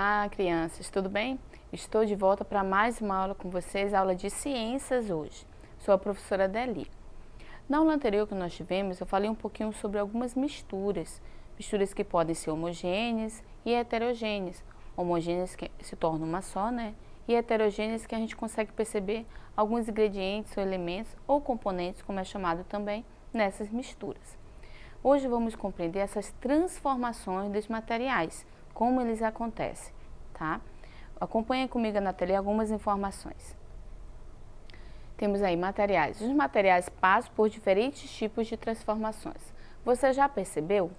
Olá, crianças, tudo bem? Estou de volta para mais uma aula com vocês, aula de ciências hoje. Sou a professora Deli. Na aula anterior que nós tivemos, eu falei um pouquinho sobre algumas misturas. Misturas que podem ser homogêneas e heterogêneas. Homogêneas que se tornam uma só, né? E heterogêneas que a gente consegue perceber alguns ingredientes ou elementos ou componentes, como é chamado também, nessas misturas. Hoje vamos compreender essas transformações dos materiais, como eles acontecem, tá? Acompanhe comigo na tela algumas informações. Temos aí materiais. Os materiais passam por diferentes tipos de transformações. Você já percebeu?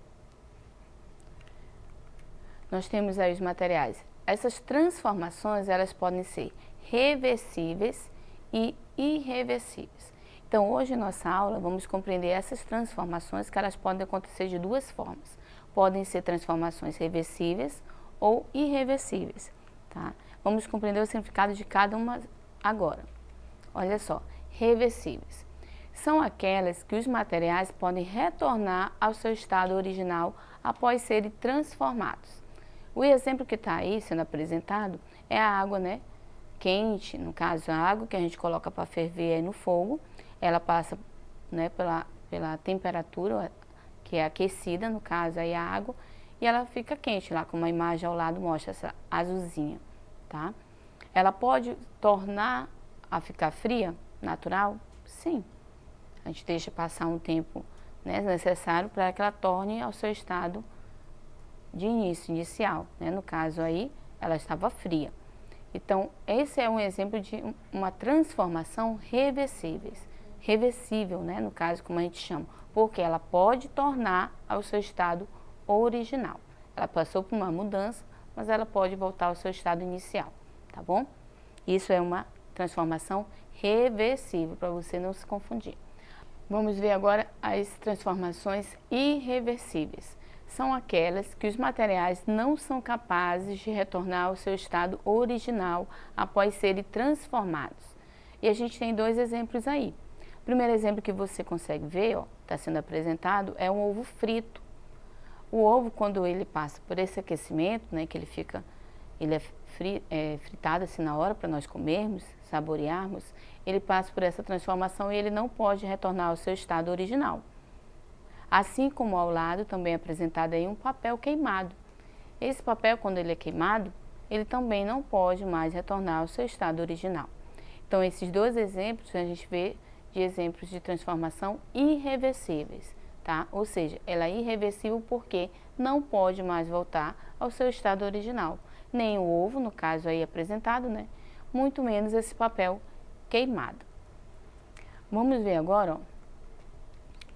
Nós temos aí os materiais. Essas transformações, elas podem ser reversíveis e irreversíveis. Então, hoje em nossa aula, vamos compreender essas transformações que elas podem acontecer de duas formas. Podem ser transformações reversíveis ou irreversíveis, tá? Vamos compreender o significado de cada uma agora. Olha só, reversíveis. São aquelas que os materiais podem retornar ao seu estado original após serem transformados. O exemplo que está aí sendo apresentado é a água, né? Quente, no caso a água que a gente coloca para ferver aí no fogo, ela passa, né, pela temperatura que é aquecida, no caso aí a água, e ela fica quente lá, como a imagem ao lado mostra essa azulzinha, tá? Ela pode tornar a ficar fria, natural? Sim. A gente deixa passar um tempo, né, necessário para que ela torne ao seu estado de inicial, né? No caso aí, ela estava fria. Então, esse é um exemplo de uma transformação reversível, né? No caso, como a gente chama, porque ela pode tornar ao seu estado original. Ela passou por uma mudança, mas ela pode voltar ao seu estado inicial, tá bom? Isso é uma transformação reversível, para você não se confundir. Vamos ver agora as transformações irreversíveis. São aquelas que os materiais não são capazes de retornar ao seu estado original após serem transformados. E a gente tem dois exemplos aí. O primeiro exemplo que você consegue ver, ó, está sendo apresentado, é um ovo frito. O ovo, quando ele passa por esse aquecimento, né, que ele é fritado assim na hora para nós comermos, saborearmos, ele passa por essa transformação e ele não pode retornar ao seu estado original. Assim como ao lado também é apresentado aí um papel queimado. Esse papel, quando ele é queimado, ele também não pode mais retornar ao seu estado original. Então, esses dois exemplos a gente vê de exemplos de transformação irreversíveis, tá? Ou seja, ela é irreversível porque não pode mais voltar ao seu estado original. Nem o ovo, no caso aí apresentado, né? Muito menos esse papel queimado. Vamos ver agora, ó.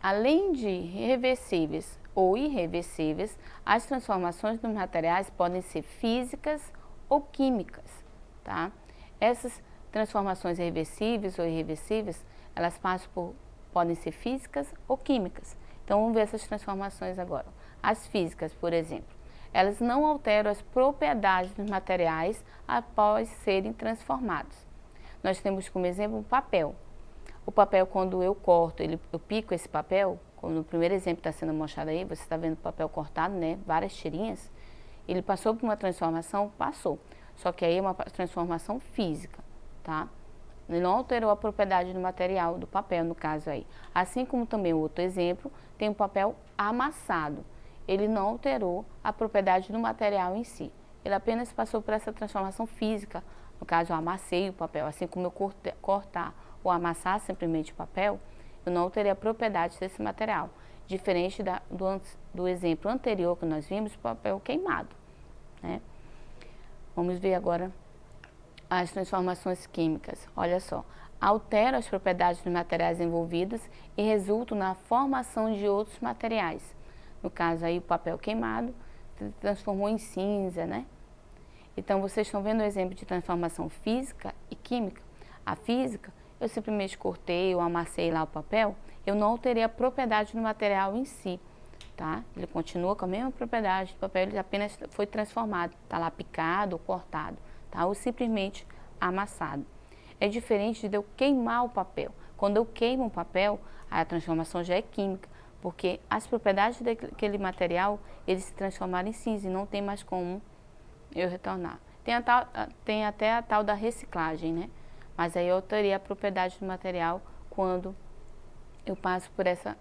Além de reversíveis ou irreversíveis, as transformações dos materiais podem ser físicas ou químicas, tá? Essas transformações reversíveis ou irreversíveis, elas podem ser físicas ou químicas. Então, vamos ver essas transformações agora. As físicas, por exemplo, elas não alteram as propriedades dos materiais após serem transformados. Nós temos como exemplo o papel. O papel, quando eu corto, eu pico esse papel, como no primeiro exemplo está sendo mostrado aí, você está vendo o papel cortado, né? Várias tirinhas. Ele passou por uma transformação? Passou. Só que aí é uma transformação física, tá? Ele não alterou a propriedade do material, do papel, no caso aí. Assim como também o outro exemplo, tem o papel amassado. Ele não alterou a propriedade do material em si. Ele apenas passou por essa transformação física. No caso, eu amassei o papel, assim como eu cortar ou amassar simplesmente o papel, eu não alterei a propriedade desse material. Diferente do exemplo anterior que nós vimos, o papel queimado, né? Vamos ver agora as transformações químicas. Olha só, alteram as propriedades dos materiais envolvidos e resultam na formação de outros materiais. No caso aí, o papel queimado se transformou em cinza, né? Então, vocês estão vendo o exemplo de transformação física e química. A física, eu simplesmente cortei ou amassei lá o papel, eu não alterei a propriedade do material em si, tá? Ele continua com a mesma propriedade do papel, ele apenas foi transformado, tá lá picado ou cortado, tá? Ou simplesmente amassado. É diferente de eu queimar o papel. Quando eu queimo o papel, a transformação já é química, porque as propriedades daquele material, eles se transformaram em cinza e não tem mais como eu retornar. Tem até a tal da reciclagem, né? Mas aí eu teria a propriedade do material quando eu passo por essa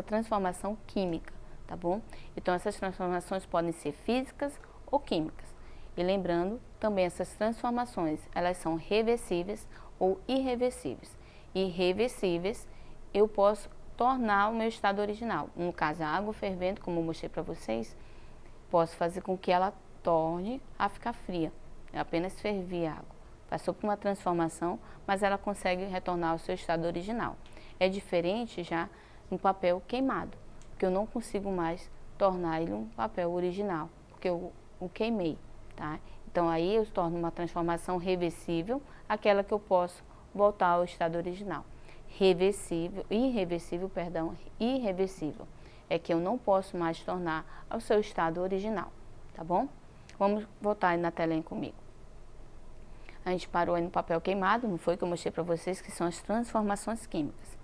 transformação química, tá bom? Então essas transformações podem ser físicas ou químicas. E lembrando, também essas transformações, elas são reversíveis ou irreversíveis. Irreversíveis, eu posso tornar o meu estado original. No caso, a água fervendo, como eu mostrei para vocês, posso fazer com que ela torne a ficar fria. Eu apenas fervi a água. Passou por uma transformação, mas ela consegue retornar ao seu estado original. É diferente já no papel queimado, porque eu não consigo mais tornar ele um papel original, porque eu o queimei, tá? Então aí eu torno uma transformação reversível, aquela que eu posso voltar ao estado original. Irreversível é que eu não posso mais tornar ao seu estado original, tá bom? Vamos voltar aí na telinha comigo. A gente parou aí no papel queimado, não foi que eu mostrei para vocês, que são as transformações químicas.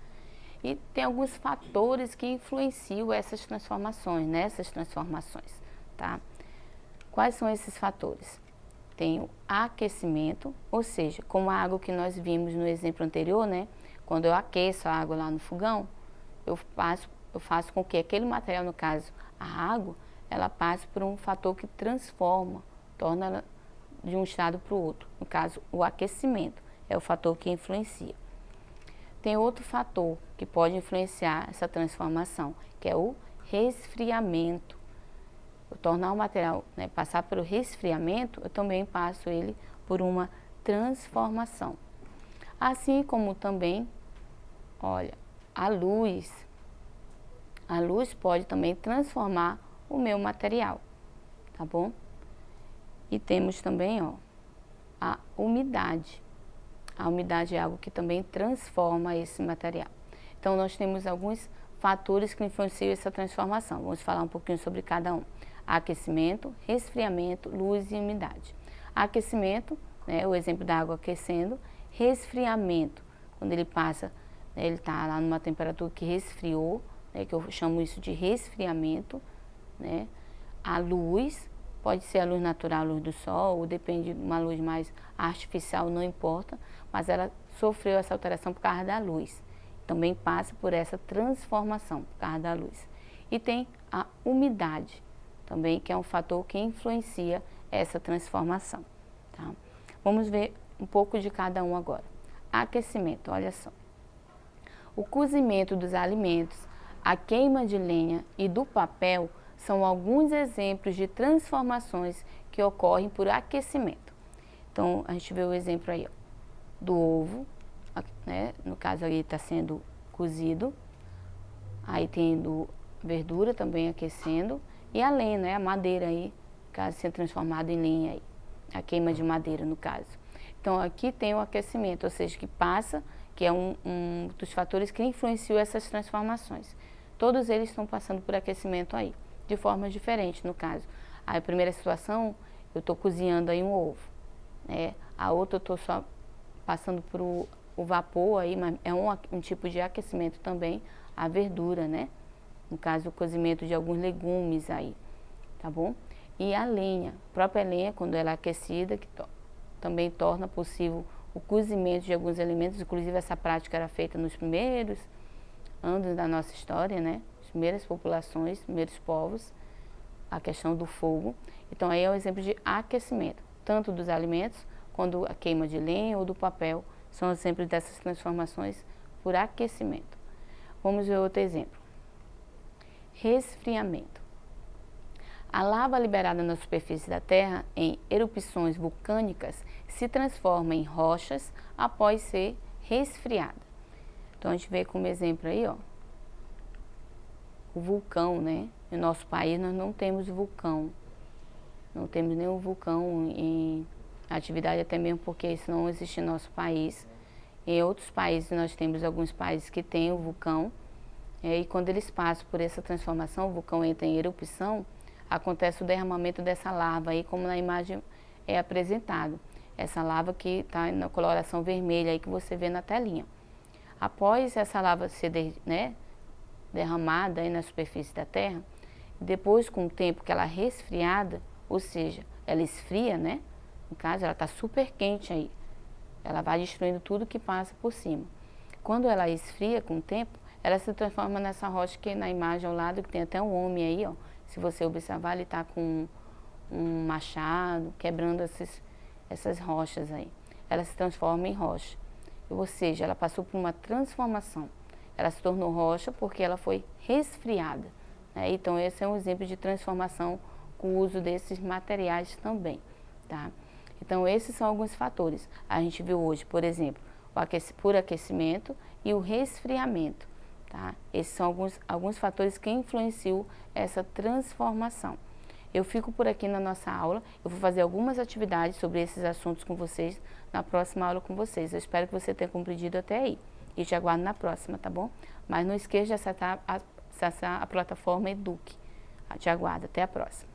E tem alguns fatores que influenciam essas transformações, tá? Quais são esses fatores? Tem o aquecimento, ou seja, como a água que nós vimos no exemplo anterior, né? Quando eu aqueço a água lá no fogão, eu faço com que aquele material, no caso a água, ela passe por um fator que transforma, torna ela de um estado para o outro. No caso, o aquecimento é o fator que influencia. Tem outro fator que pode influenciar essa transformação, que é o resfriamento. Eu tornar o material, né, passar pelo resfriamento, eu também passo ele por uma transformação. Assim como também, olha, a luz pode também transformar o meu material, tá bom? E temos também, ó, a umidade. A umidade é algo que também transforma esse material. Então, nós temos alguns fatores que influenciam essa transformação. Vamos falar um pouquinho sobre cada um. Aquecimento, resfriamento, luz e umidade. Aquecimento, né, o exemplo da água aquecendo. Resfriamento, quando ele passa, né, ele está lá numa temperatura que resfriou, né, que eu chamo isso de resfriamento, né. A luz, pode ser a luz natural, a luz do sol, ou depende de uma luz mais artificial, não importa, mas ela sofreu essa alteração por causa da luz. Também passa por essa transformação por causa da luz. E tem a umidade, também, que é um fator que influencia essa transformação, tá? Vamos ver um pouco de cada um agora. Aquecimento, olha só. O cozimento dos alimentos, a queima de lenha e do papel são alguns exemplos de transformações que ocorrem por aquecimento. Então, a gente vê o exemplo aí, ó, do ovo, né? No caso aí está sendo cozido. Aí tem verdura também aquecendo. E a lenha, né? A madeira aí, caso sendo transformada em lenha aí. A queima de madeira, no caso. Então, aqui tem o aquecimento, ou seja, que passa, que é um dos fatores que influenciam essas transformações. Todos eles estão passando por aquecimento aí, de formas diferentes, no caso. A primeira situação, eu estou cozinhando aí um ovo, né? A outra eu estou só passando por o vapor aí, mas é um tipo de aquecimento também, a verdura, né? No caso, o cozimento de alguns legumes aí, tá bom? E a lenha, a própria lenha, quando ela é aquecida, que também torna possível o cozimento de alguns alimentos. Inclusive, essa prática era feita nos primeiros anos da nossa história, né? As primeiras populações, os primeiros povos, a questão do fogo. Então, aí é um exemplo de aquecimento, tanto dos alimentos, quando a queima de lenha ou do papel, são exemplos dessas transformações por aquecimento. Vamos ver outro exemplo. Resfriamento. A lava liberada na superfície da Terra em erupções vulcânicas se transforma em rochas após ser resfriada. Então, a gente vê como exemplo aí, ó, o vulcão, né? No nosso país nós não temos vulcão. Não temos nenhum vulcão em atividade, até mesmo porque isso não existe no nosso país. Em outros países nós temos alguns países que têm o vulcão. E quando eles passam por essa transformação, o vulcão entra em erupção, acontece o derramamento dessa lava aí, como na imagem é apresentado. Essa lava que está na coloração vermelha aí que você vê na telinha. Após essa lava ser derramada aí na superfície da Terra, depois com o tempo que ela é resfriada, ou seja, ela esfria, né? No caso, ela está super quente aí. Ela vai destruindo tudo que passa por cima. Quando ela esfria com o tempo, ela se transforma nessa rocha que na imagem ao lado, que tem até um homem aí, ó. Se você observar, ele está com um machado, quebrando essas rochas aí. Ela se transforma em rocha. Ou seja, ela passou por uma transformação. Ela se tornou rocha porque ela foi resfriada, né? Então, esse é um exemplo de transformação com o uso desses materiais também, tá? Então, esses são alguns fatores. A gente viu hoje, por exemplo, o por aquecimento e o resfriamento, tá? Esses são alguns fatores que influenciam essa transformação. Eu fico por aqui na nossa aula, eu vou fazer algumas atividades sobre esses assuntos com vocês na próxima aula com vocês. Eu espero que você tenha compreendido até aí. E te aguardo na próxima, tá bom? Mas não esqueça de acessar a plataforma Eduque. Te aguardo. Até a próxima.